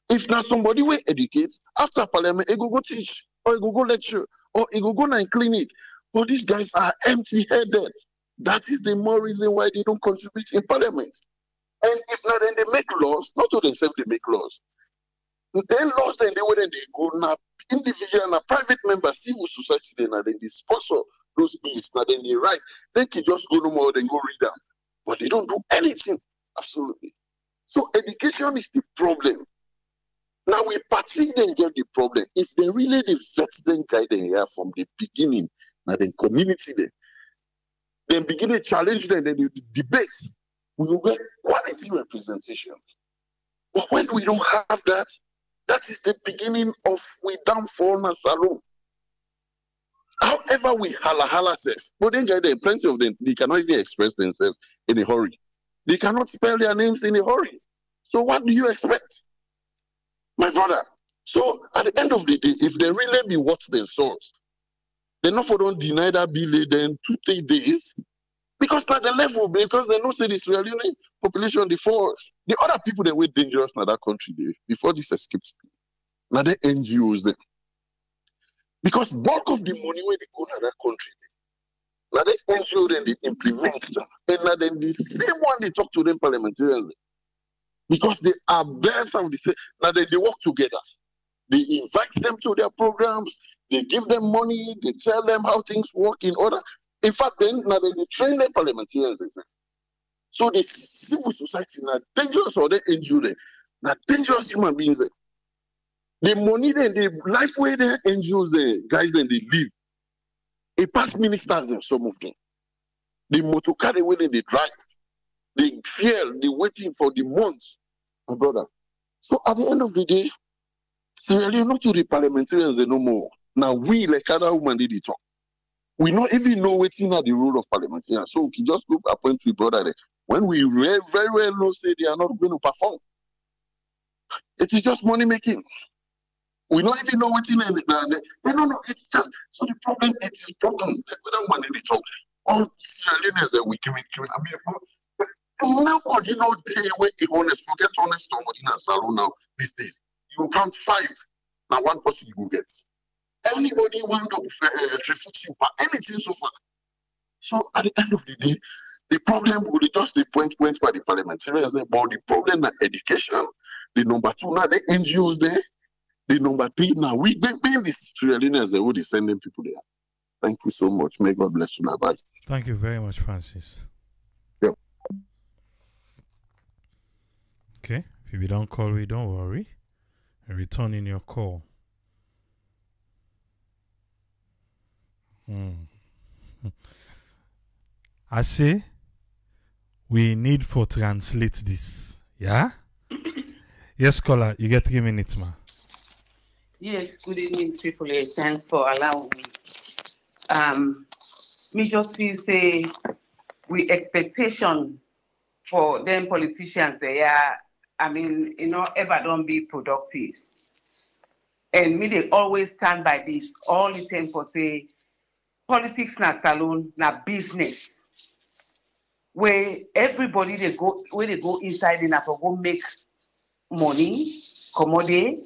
If now somebody will educate, after parliament, he go teach, or he go lecture, or he go in clinic. But these guys are empty-headed. That is the more reason why they don't contribute in parliament. And if not, then they make laws, not to themselves they make laws. Then laws, then they go now, individual and private members, civil society, then they sponsor those bills, now then they write. They can just go no more, then go read them. But they don't do anything, absolutely. So education is the problem. Now we party then get the problem. If they really the vets then guide them here from the beginning, now then community then begin to challenge them, then the debate, we will get quality representation. But when we don't have that, that is the beginning of we downfall in salon. However, we hala self, but then get them, plenty of them, they cannot even express themselves in a hurry. They cannot spell their names in a hurry. So what do you expect? My brother. So at the end of the day, if they really be what they sought, they not for don't deny that bill then 2-3 days. Because at the level, because they don't say the Sierra Leone population before the other people that were dangerous in that country before this escaped. Now the NGOs then. Because bulk of the money where they go to that country, now the NGO then they implement them. And now then the same one they talk to them parliamentarians. Because they are best of the same. Now they work together. They invite them to their programs, they give them money, they tell them how things work in order. In fact, then now they train them parliamentarians. So the civil society now dangerous or the NGO then, now dangerous human beings. The money then, the life where the NGOs the guys then they live. It pass ministers and some of them. The motor car the way they drive. They fear, they waiting for the months, my brother. So at the end of the day, Sierra Leone not to the parliamentarians no more. Now we like other women did talk. We not even know what's in the role of parliamentarians. So we can just go appoint to brother there. When we very well know say they are not going to perform. It is just money making. We don't even know what's in it. No, it's just so the problem it is broken. Like whether woman did talk. All Sierra Leoneans that we can nobody know day where he honest, forget honest somebody in a salon now these days. You count 5, now 1 person you will get. Anybody want to refute you, but anything so far. So at the end of the day, the problem will just the point went by the parliamentarians, but the problem is education. The number 2 now the NGOs there. The number 3 now we being these Sierra Leoneans they will be sending people there. Thank you so much. May God bless you. Bye. Thank you very much, Francis. Yep. Okay. If you don't call me, don't worry. Returning your call. I say we need for translate this. Yeah? Yes, caller, you get 3 minutes, ma. Yes, good evening, AAA. Thanks for allowing me. Me just feel say we expectation for them politicians they are, ever don't be productive. And me they always stand by this all the time for say politics na salon na business. Where everybody they go inside and for go make money, commodity,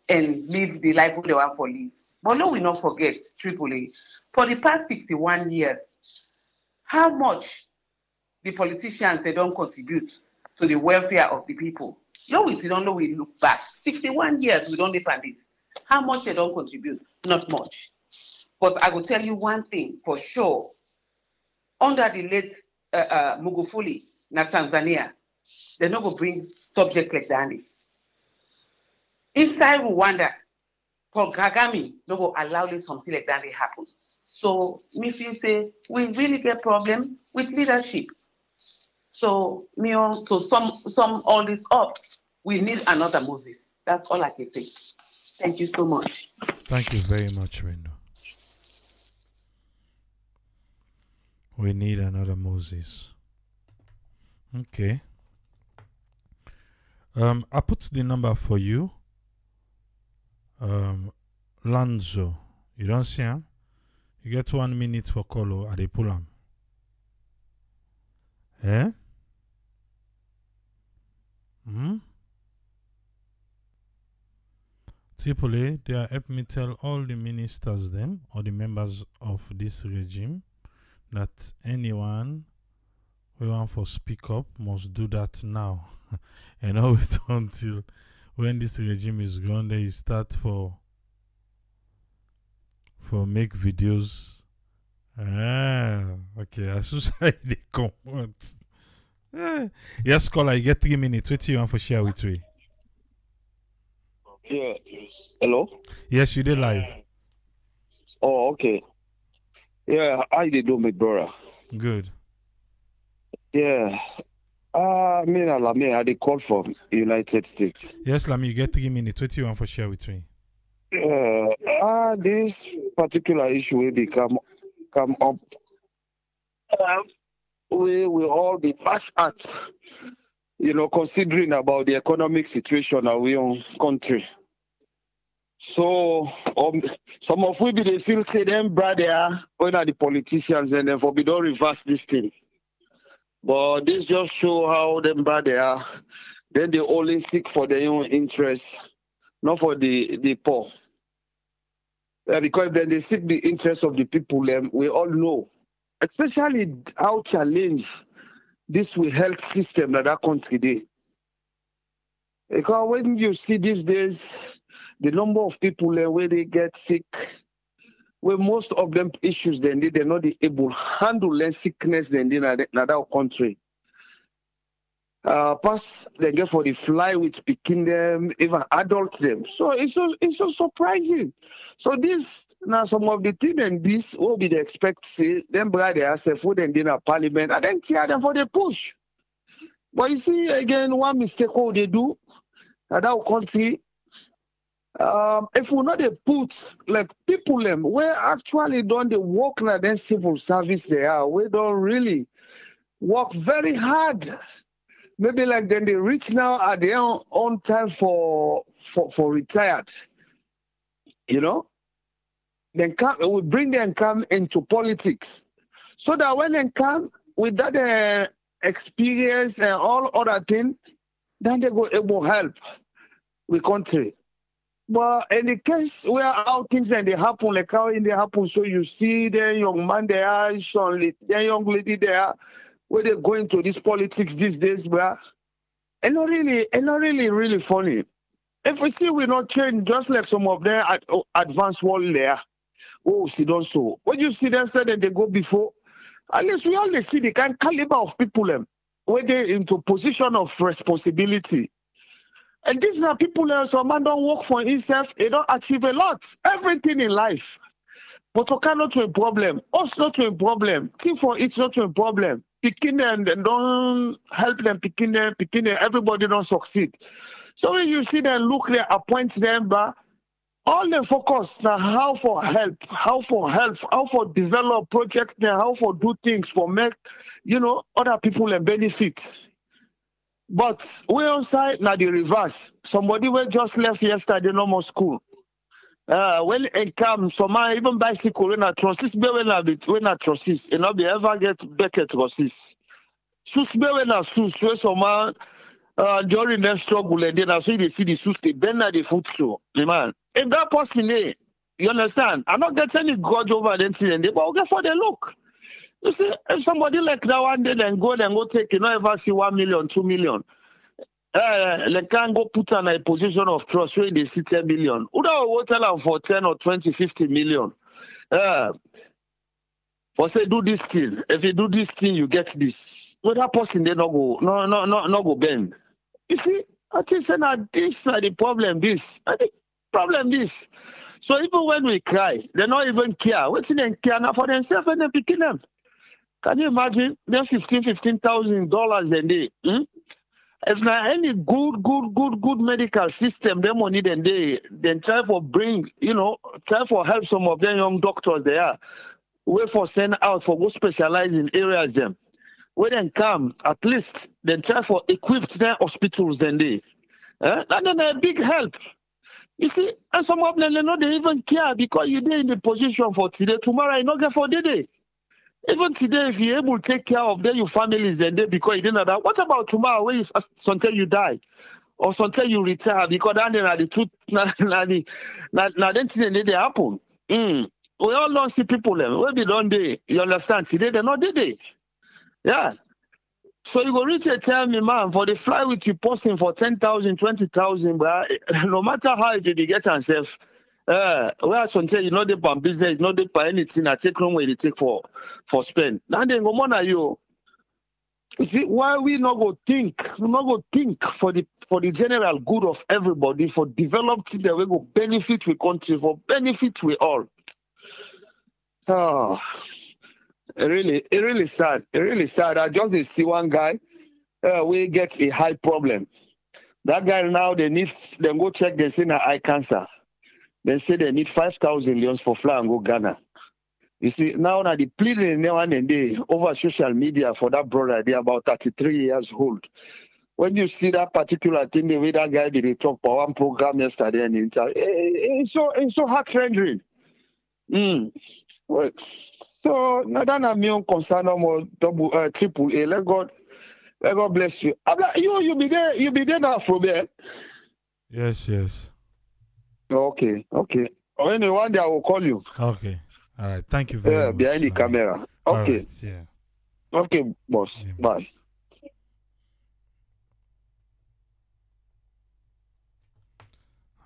and live the life they want for live. But no, we not forget, AAA, for the past 61 years, how much the politicians they don't contribute to the welfare of the people. No, we don't know. We look back 61 years. We don't live on this. How much they don't contribute? Not much. But I will tell you one thing for sure. Under the late Magufuli, na Tanzania, they not go bring subject like that. Inside Rwanda, for Kagame, no go allow something like that to happen. So me feel say we really get problem with leadership. So me on to sum all this up, we need another Moses. That's all I can say. Thank you so much. Thank you very much, Rendo. We need another Moses. Okay. I put the number for you. Lanzo. You don't see him? You get 1 minute for call at the pull him. Eh? Tripoli, they are help me tell all the ministers them or the members of this regime that anyone who want for speak up must do that now. And not wait until when this regime is gone, they start for make videos. Okay, as soon as they come out. Yes, caller, you get 3 minutes. What do you want for share with me? Yeah. Hello? Yes, you did live. Oh, okay. Yeah, I did do my brother. Good. Yeah. I did call from United States. Yes, Lami, you get 3 minutes. What do you want for share with me? This particular issue will come up. We will all be passed at, considering about the economic situation of our own country. So some of we they feel say them brother when are the politicians and then for we don't reverse this thing. But this just show how them brother then they only seek for their own interests, not for the poor. Because when they seek the interests of the people, we all know, especially how challenge this will health system that country did. Because when you see these days, the number of people where they get sick, where most of them issues they're not able to handle less sickness than in another country. Pass they get for the fly with picking them, even adults them. So it's so surprising. So this now some of the things and this will be the expect say them brother herself would then in a parliament and then tear them for the push. But you see again one mistake what they do at our country. If we not they put like people them where actually don't they work na then civil service they are, we don't really work very hard. Maybe like then they reach now at their own time for retired. Then we bring them come into politics. So that when they come with that experience and all other things, then they go able help with country. But in the case where how things and they happen, like how they happen, so you see the young man there, the young lady there, where they go into this politics these days, bruh. And not really funny. If we see we not change, just like some of them advanced world there, see don't so. When you see them say that they go before, at least we only see the kind caliber of people where they into position of responsibility. And these are people some man don't work for himself, they don't achieve a lot, everything in life. But okay, not to a problem. Us not to a problem. Team for it's not to a problem. Picking them and don't help them, picking them, everybody don't succeed. So when you see them look there, appoint them, but all the focus now how for help, how for develop projects, how for do things for make, other people and benefit. But we on side now the reverse. Somebody who just left yesterday normal school. When it comes, some even bicycle when I trusses, when I trusses, and not be ever get better trusses. Sus be when I sus, where some during that struggle and then I see the sus they bend at the foot so the man. If that person you understand? I'm not getting any grudge over the incident, but I'll get for the look. You see, if somebody like that one day then go take, ever see 1 million, 2 million. They can't go put in a position of trust where they see 10 million. Who will tell them for 10 or 20, 50 million? For say do this thing. If you do this thing, you get this. Well, that person they not go bend. You see, I think say this is the problem. This. So even when we cry, they not even care. What's in them care now for themselves and they picking them. Can you imagine? They're $15,000 a day. If not any good medical system, them money then try for bring, try for help some of them young doctors there. Wait for send out for go specialize in areas them. When then come, at least then try for equip their hospitals then they. And then a big help. You see, and some of them they even care because you're in the position for today. Tomorrow you not get for the day. Even today, if you're able to take care of them, your families and they because you didn't know that. What about tomorrow when until you die? Or until you retire? Because then the truth now then they happen. We all don't see people them. We be don't they? You understand? Today they're not there. Yeah. So you go reach a tell me, man, for the fly with you posting for 10,000, 20,000, but no matter how if you get yourself, where sometimes you know they buy business, you know they buy anything, I take wrong way they take for spend. Now they go more you. You see, why we not go think for the general good of everybody, for developing the way go benefit we country, for benefit we all. Oh. It really sad. It really sad. I just see one guy we get a high problem. That guy now they go check, they say na eye cancer. They say they need 5,000 leons for fly and go Ghana. You see, now they pleading one and day over social media for that brother. They're about 33 years old. When you see that particular thing, the way that guy did they talk for one program yesterday and it's so heart rendering. Well, so now that I'm your concern no more triple A. Let God bless you. You be there now, Frobert. Yes. Okay. Anyway, one day I will call you. Okay. All right. Thank you very much. Behind the camera. Okay. Right, yeah. Okay, boss. Yeah. Bye.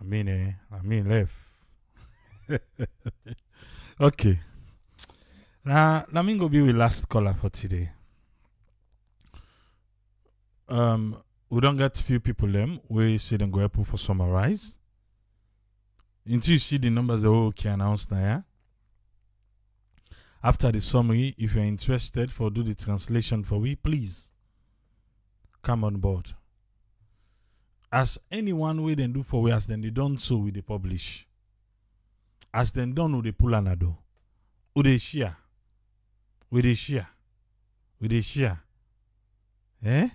I mean left. Okay. Now, let me go be with last caller for today. We don't get few people them. We see them go up for summarize. Until you see the numbers, they okay announced now. Yeah? After the summary, if you're interested for do the translation for we, please come on board. As anyone way then do for we, as then they don't so we they publish. As then done with the pull anado. Who they share. We they share. Eh?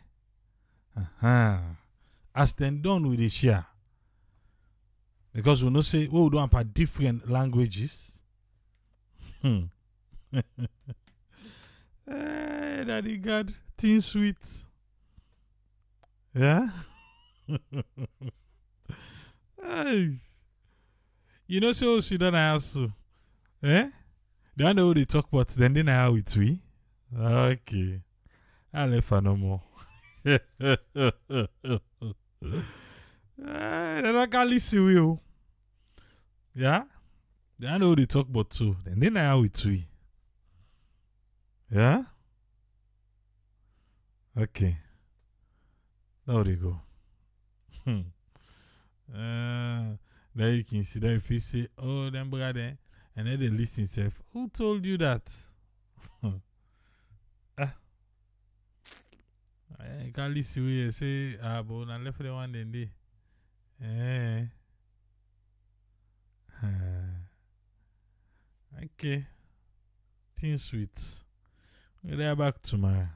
As then done with the share. Because we know say we do have different languages. Hey, Daddy God, teen sweet. Yeah? Hey. You know, so she don't answer. Eh? They don't know what they talk about, then they know how it's we. Okay. I'll let her no more. They don't can listen to you. Yeah? They don't know what they talk about too. Then they know how it's we. Yeah? Okay. There they go. There you can see that if you say, oh, them brother, and then they listen, say, who told you that? I can't listen where you say, but I left the one then they. Okay. Teen sweet. We'll be back tomorrow.